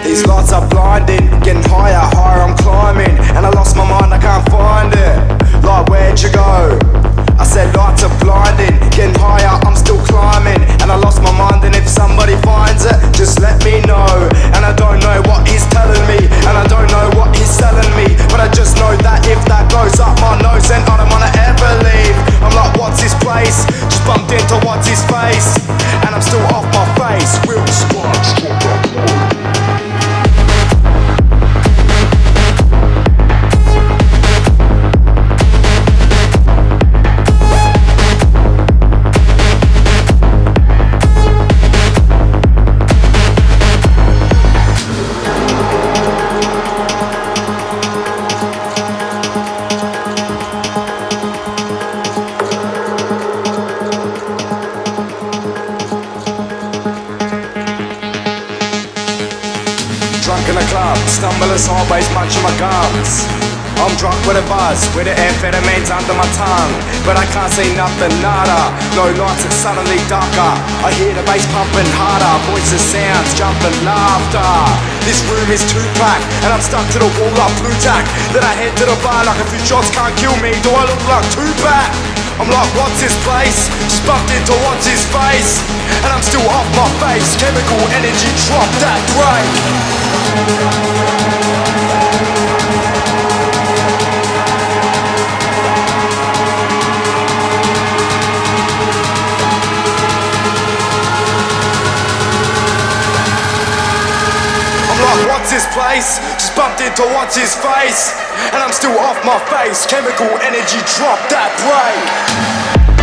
These lights are blinding, getting higher, higher I'm climbing. And I lost my mind, I can't find it. Like where'd you go? I said lights are blinding, getting higher, I'm still climbing. And I lost my mind, and if somebody finds it, just let me know. And I don't know what he's telling me, and I don't know what he's selling me, but I just know that if that goes up my nose, then I don't wanna ever leave. I'm like, what's his place? Just bumped into what's his face, and I'm still off my face. Real sparks, drop that low. Stumble as always, munching my gums. I'm drunk with a buzz, with the amphetamines under my tongue, but I can't see nothing, nada. No lights, it's suddenly darker. I hear the bass pumping harder, voices, sounds, jumping, laughter. This room is too packed, and I'm stuck to the wall like blue tack. Then I head to the bar like a few shots can't kill me. Do I look like Tupac? I'm like, what's his place? Just bumped into what's his face, and I'm still off my face. Chemical energy, drop that break. What's his place? Just bumped into what's his face, and I'm still off my face. Chemical energy, drop that break.